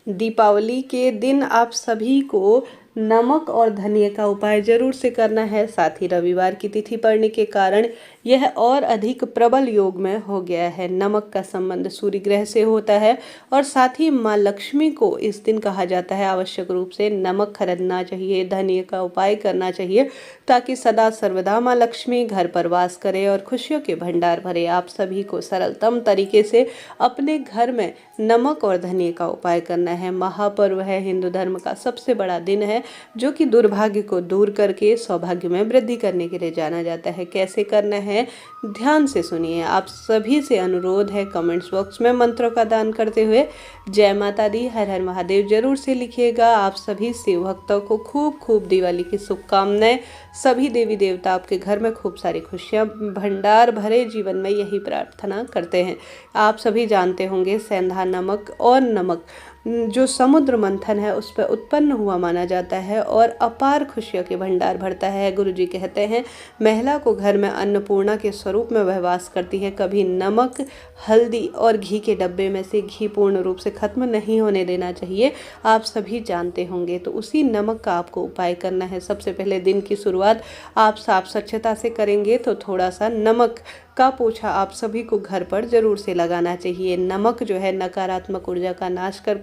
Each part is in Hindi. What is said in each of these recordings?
दीपावली के दिन आप सभी को नमक और धनिया का उपाय जरूर से करना है। साथ ही रविवार की तिथि पड़ने के कारण यह और अधिक प्रबल योग में हो गया है। नमक का संबंध सूर्य ग्रह से होता है और साथ ही माँ लक्ष्मी को इस दिन कहा जाता है आवश्यक रूप से नमक खरीदना चाहिए, धनिया का उपाय करना चाहिए, ताकि सदा सर्वदा माँ लक्ष्मी घर पर वास करे और खुशियों के भंडार भरे। आप सभी को सरलतम तरीके से अपने घर में नमक और धनिया का उपाय करना है। महापर्व है, हिंदू धर्म का सबसे बड़ा दिन है, जो कि दुर्भाग्य को दूर करके सौभाग्य में वृद्धि करने के लिए जाना जाता है। कैसे करना है ध्यान से सुनिए। आप सभी से अनुरोध है, कमेंट्स बॉक्स में मंत्रों का दान करते हुए जय माता दी, हर हर महादेव जरूर से लिखिएगा। आप सभी शिव भक्तों को खूब खूब दिवाली की शुभकामनाएं। सभी देवी देवता आपके घर में खूब सारी खुशियां भंडार भरे जीवन में, यही प्रार्थना करते हैं। आप सभी जानते होंगे सेंधा नमक और नमक जो समुद्र मंथन है उस पर उत्पन्न हुआ माना जाता है और अपार खुशियों के भंडार भरता है। गुरुजी कहते हैं महिला को घर में अन्नपूर्णा के स्वरूप में वह वास करती है। कभी नमक, हल्दी और घी के डब्बे में से घी पूर्ण रूप से खत्म नहीं होने देना चाहिए, आप सभी जानते होंगे। तो उसी नमक का आपको उपाय करना है। सबसे पहले दिन की शुरुआत आप साफ स्वच्छता से करेंगे तो थोड़ा सा नमक का पोछा आप सभी को घर पर जरूर से लगाना चाहिए। नमक जो है नकारात्मक ऊर्जा का नाश कर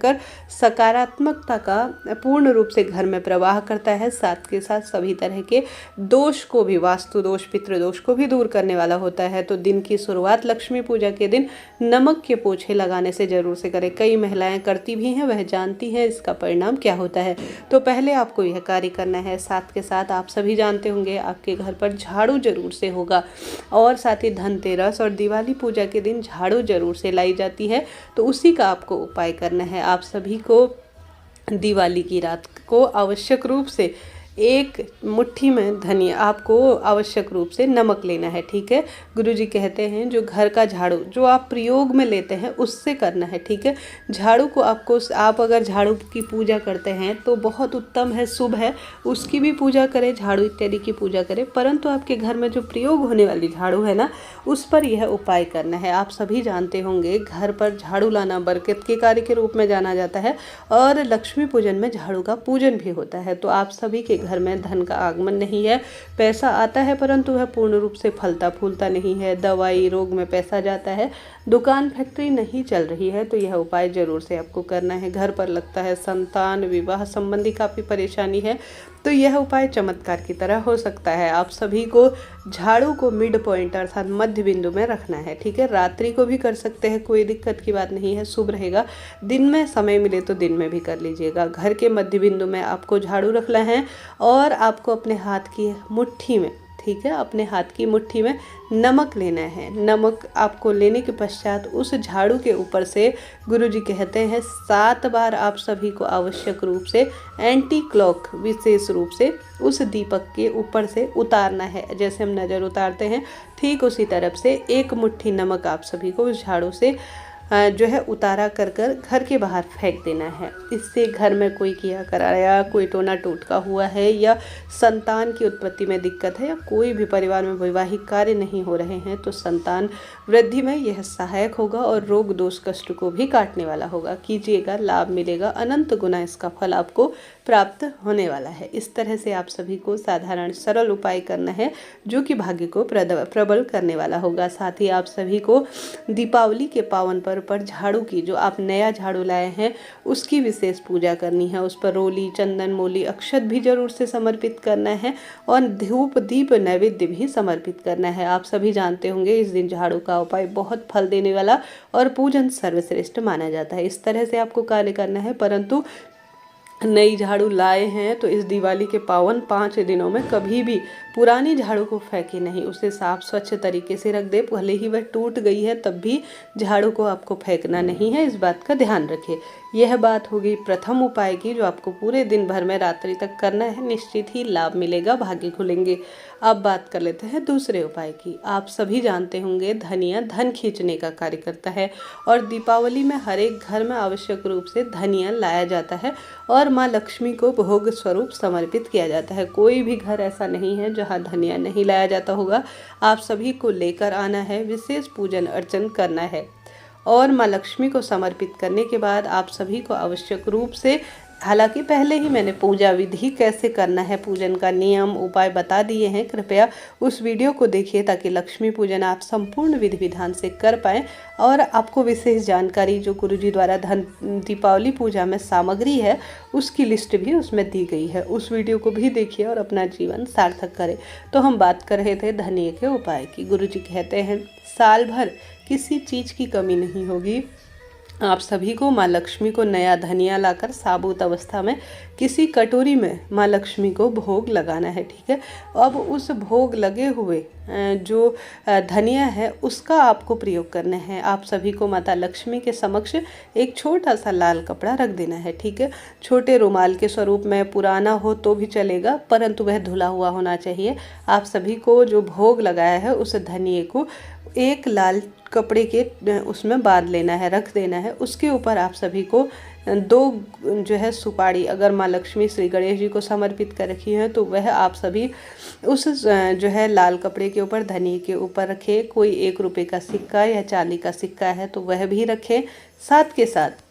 सकारात्मकता का पूर्ण रूप से घर में प्रवाह करता है। साथ के साथ सभी तरह के दोष को भी, वास्तु दोष, पितृदोष को भी दूर करने वाला होता है। तो दिन की शुरुआत लक्ष्मी पूजा के दिन नमक के पोछे लगाने से जरूर से करें। कई महिलाएं करती भी हैं, वह जानती हैं इसका परिणाम क्या होता है। तो पहले आपको यह कार्य करना है। साथ के साथ आप सभी जानते होंगे आपके घर पर झाड़ू जरूर से होगा और साथ ही धनतेरस और दिवाली पूजा के दिन झाड़ू जरूर से लाई जाती है। तो उसी का आपको उपाय करना है। आप सभी को दिवाली की रात को आवश्यक रूप से एक मुट्ठी में धनिया, आपको आवश्यक रूप से नमक लेना है, ठीक है। गुरुजी कहते हैं जो घर का झाड़ू जो आप प्रयोग में लेते हैं उससे करना है, ठीक है। झाड़ू को आप अगर झाड़ू की पूजा करते हैं तो बहुत उत्तम है, शुभ है, उसकी भी पूजा करें, झाड़ू इत्यादि की पूजा करें। परंतु आपके घर में जो प्रयोग होने वाली झाड़ू है ना, उस पर यह उपाय करना है। आप सभी जानते होंगे घर पर झाड़ू लाना बरकत के कार्य के रूप में जाना जाता है और लक्ष्मी पूजन में झाड़ू का पूजन भी होता है। तो आप सभी के घर में धन का आगमन नहीं है, पैसा आता है परंतु वह पूर्ण रूप से फलता फूलता नहीं है, दवाई रोग में पैसा जाता है, दुकान फैक्ट्री नहीं चल रही है, तो यह उपाय जरूर से आपको करना है। घर पर लगता है संतान, विवाह संबंधी काफ़ी परेशानी है, तो यह उपाय चमत्कार की तरह हो सकता है। आप सभी को झाड़ू को मिड पॉइंट अर्थात मध्य बिंदु में रखना है, ठीक है। रात्रि को भी कर सकते हैं, कोई दिक्कत की बात नहीं है, शुभ रहेगा। दिन में समय मिले तो दिन में भी कर लीजिएगा। घर के मध्य बिंदु में आपको झाड़ू रखना है और आपको अपने हाथ की मुट्ठी में, ठीक है, अपने हाथ की मुट्ठी में नमक लेना है। नमक आपको लेने के पश्चात उस झाड़ू के ऊपर से गुरुजी कहते हैं 7 बार आप सभी को आवश्यक रूप से एंटी क्लॉक विशेष रूप से उस दीपक के ऊपर से उतारना है। जैसे हम नज़र उतारते हैं ठीक उसी तरफ से एक मुट्ठी नमक आप सभी को उस झाड़ू से जो है उतारा कर घर के बाहर फेंक देना है। इससे घर में कोई किया कराया, कोई टोना टोटका हुआ है या संतान की उत्पत्ति में दिक्कत है या कोई भी परिवार में वैवाहिक कार्य नहीं हो रहे हैं तो संतान वृद्धि में यह सहायक होगा और रोग दोष कष्ट को भी काटने वाला होगा। कीजिएगा, लाभ मिलेगा, अनंत गुना इसका फल आपको प्राप्त होने वाला है। इस तरह से आप सभी को साधारण सरल उपाय करना है जो कि भाग्य को प्रबल करने वाला होगा। साथ ही आप सभी को दीपावली के पावन पर्व पर झाड़ू की, जो आप नया झाड़ू लाए हैं उसकी विशेष पूजा करनी है। उस पर रोली, चंदन, मोली, अक्षत भी जरूर से समर्पित करना है और धूप दीप नैवेद्य भी समर्पित करना है। आप सभी जानते होंगे इस दिन झाड़ू का उपाय बहुत फल देने वाला और पूजन सर्वश्रेष्ठ माना जाता है। इस तरह से आपको कार्य करना है। परंतु नई झाड़ू लाए हैं तो इस दिवाली के पावन 5 दिनों में कभी भी पुरानी झाड़ू को फेंके नहीं, उसे साफ स्वच्छ तरीके से रख दे। भले ही वह टूट गई है तब भी झाड़ू को आपको फेंकना नहीं है, इस बात का ध्यान रखें। यह बात होगी प्रथम उपाय की जो आपको पूरे दिन भर में रात्रि तक करना है, निश्चित ही लाभ मिलेगा, भाग्य खुलेंगे। अब बात कर लेते हैं दूसरे उपाय की। आप सभी जानते होंगे धनिया धन खींचने का कार्य करता है और दीपावली में हर एक घर में आवश्यक रूप से धनिया लाया जाता है और माँ लक्ष्मी को भोग स्वरूप समर्पित किया जाता है। कोई भी घर ऐसा नहीं है जहाँ धनिया नहीं लाया जाता होगा। आप सभी को लेकर आना है, विशेष पूजन अर्चन करना है और माँ लक्ष्मी को समर्पित करने के बाद आप सभी को आवश्यक रूप से, हालांकि पहले ही मैंने पूजा विधि कैसे करना है, पूजन का नियम उपाय बता दिए हैं, कृपया उस वीडियो को देखिए ताकि लक्ष्मी पूजन आप संपूर्ण विधि विधान से कर पाएँ। और आपको विशेष जानकारी जो गुरुजी द्वारा धन दीपावली पूजा में सामग्री है उसकी लिस्ट भी उसमें दी गई है, उस वीडियो को भी देखिए और अपना जीवन सार्थक करें। तो हम बात कर रहे थे धनिये के उपाय की। गुरुजी कहते हैं साल भर किसी चीज़ की कमी नहीं होगी। आप सभी को माँ लक्ष्मी को नया धनिया लाकर साबुत अवस्था में किसी कटोरी में माँ लक्ष्मी को भोग लगाना है, ठीक है। अब उस भोग लगे हुए जो धनिया है उसका आपको प्रयोग करना है। आप सभी को माता लक्ष्मी के समक्ष एक छोटा सा लाल कपड़ा रख देना है, ठीक है। छोटे रुमाल के स्वरूप में, पुराना हो तो भी चलेगा परंतु वह धुला हुआ होना चाहिए। आप सभी को जो भोग लगाया है उस धनिये को एक लाल कपड़े के उसमें बांध लेना है, रख देना है। उसके ऊपर आप सभी को 2 जो है सुपारी, अगर माँ लक्ष्मी श्री गणेश जी को समर्पित कर रखी है तो वह आप सभी उस जो है लाल कपड़े के ऊपर धनिये के ऊपर रखें। कोई 1 रुपये का सिक्का या चांदी का सिक्का है तो वह भी रखें। साथ के साथ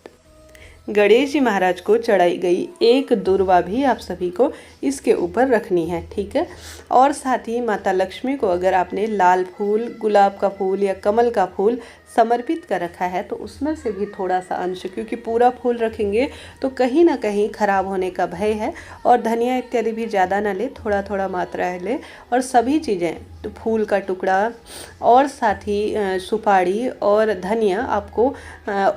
गणेश जी महाराज को चढ़ाई गई एक दुर्वा भी आप सभी को इसके ऊपर रखनी है, ठीक है। और साथ ही माता लक्ष्मी को अगर आपने लाल फूल, गुलाब का फूल या कमल का फूल समर्पित कर रखा है तो उसमें से भी थोड़ा सा अंश, क्योंकि पूरा फूल रखेंगे तो कहीं ना कहीं खराब होने का भय है। और धनिया इत्यादि भी ज़्यादा ना ले, थोड़ा थोड़ा मात्रा ले। और सभी चीज़ें, तो फूल का टुकड़ा और साथ ही सुपारी और धनिया आपको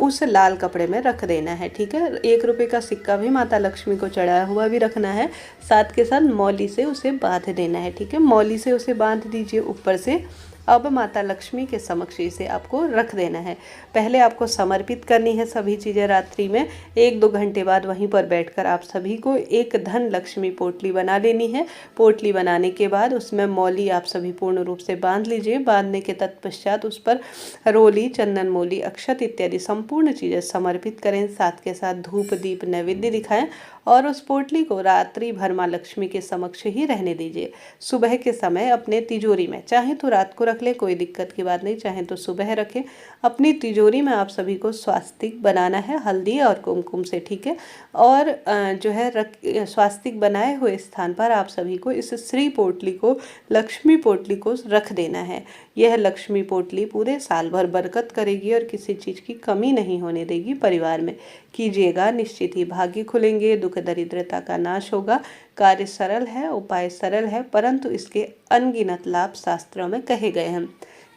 उस लाल कपड़े में रख देना है, ठीक है। 1 रुपये का सिक्का भी माता लक्ष्मी को चढ़ाया हुआ भी रखना है। साथ के साथ मौली से उसे बांध देना है, ठीक है। मौली से उसे बांध दीजिए ऊपर से। अब माता लक्ष्मी के समक्ष इसे आपको रख देना है। पहले आपको समर्पित करनी है सभी चीज़ें रात्रि में। 1-2 घंटे बाद वहीं पर बैठकर आप सभी को एक धन लक्ष्मी पोटली बना लेनी है। पोटली बनाने के बाद उसमें मौली आप सभी पूर्ण रूप से बांध लीजिए। बांधने के तत्पश्चात उस पर रोली, चंदन मौली, अक्षत इत्यादि संपूर्ण चीज़ें समर्पित करें। साथ के साथ धूप दीप नैवेद्य दिखाएं और उस पोटली को रात्रि भर माँ लक्ष्मी के समक्ष ही रहने दीजिए। सुबह के समय अपने तिजोरी में, चाहे तो रात को रख ले, कोई दिक्कत की बात नहीं, चाहे तो सुबह रखें। अपनी तिजोरी में आप सभी को स्वास्तिक बनाना है हल्दी और कुमकुम से, ठीक है। और जो है स्वास्तिक बनाए हुए स्थान पर आप सभी को इस श्री पोटली को, लक्ष्मी पोटली को रख देना है। यह लक्ष्मी पोटली पूरे साल भर बरकत करेगी और किसी चीज़ की कमी नहीं होने देगी। परिवार में कीजिएगा, निश्चित ही भाग्य खुलेंगे, दुख दरिद्रता का नाश होगा। कार्य सरल है, उपाय सरल है, परंतु इसके अनगिनत लाभ शास्त्रों में कहे गए हैं।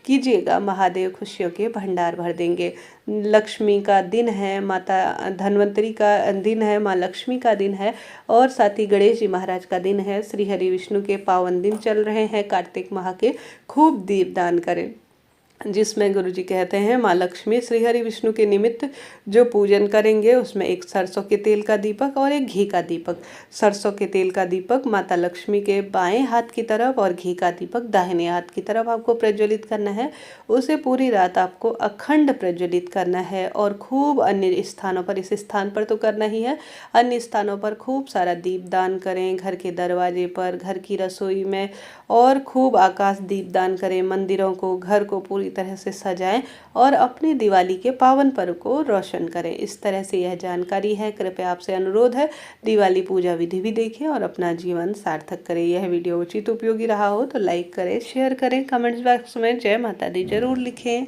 कीजिएगा, महादेव खुशियों के भंडार भर देंगे। लक्ष्मी का दिन है, माता धन्वंतरी का दिन है, माँ लक्ष्मी का दिन है और साथ ही गणेश जी महाराज का दिन है। श्री हरि विष्णु के पावन दिन चल रहे हैं, कार्तिक माह के। खूब दीपदान करें, जिसमें गुरुजी कहते हैं माँ लक्ष्मी श्री हरि विष्णु के निमित्त जो पूजन करेंगे उसमें एक सरसों के तेल का दीपक और एक घी का दीपक। सरसों के तेल का दीपक माता लक्ष्मी के बाएं हाथ की तरफ और घी का दीपक दाहिने हाथ की तरफ आपको प्रज्वलित करना है। उसे पूरी रात आपको अखंड प्रज्वलित करना है और खूब अन्य स्थानों पर, इस स्थान पर तो करना ही है, अन्य स्थानों पर खूब सारा दीपदान करें। घर के दरवाजे पर, घर की रसोई में और खूब आकाश दीपदान करें। मंदिरों को, घर को पूरी तरह से सजाएं और अपनी दिवाली के पावन पर्व को रोशन करें। इस तरह से यह जानकारी है। कृपया आपसे अनुरोध है, दिवाली पूजा विधि भी देखें और अपना जीवन सार्थक करें। यह वीडियो उचित उपयोगी रहा हो तो लाइक करें, शेयर करें, कमेंट्स बॉक्स में जय माता दी जरूर लिखें।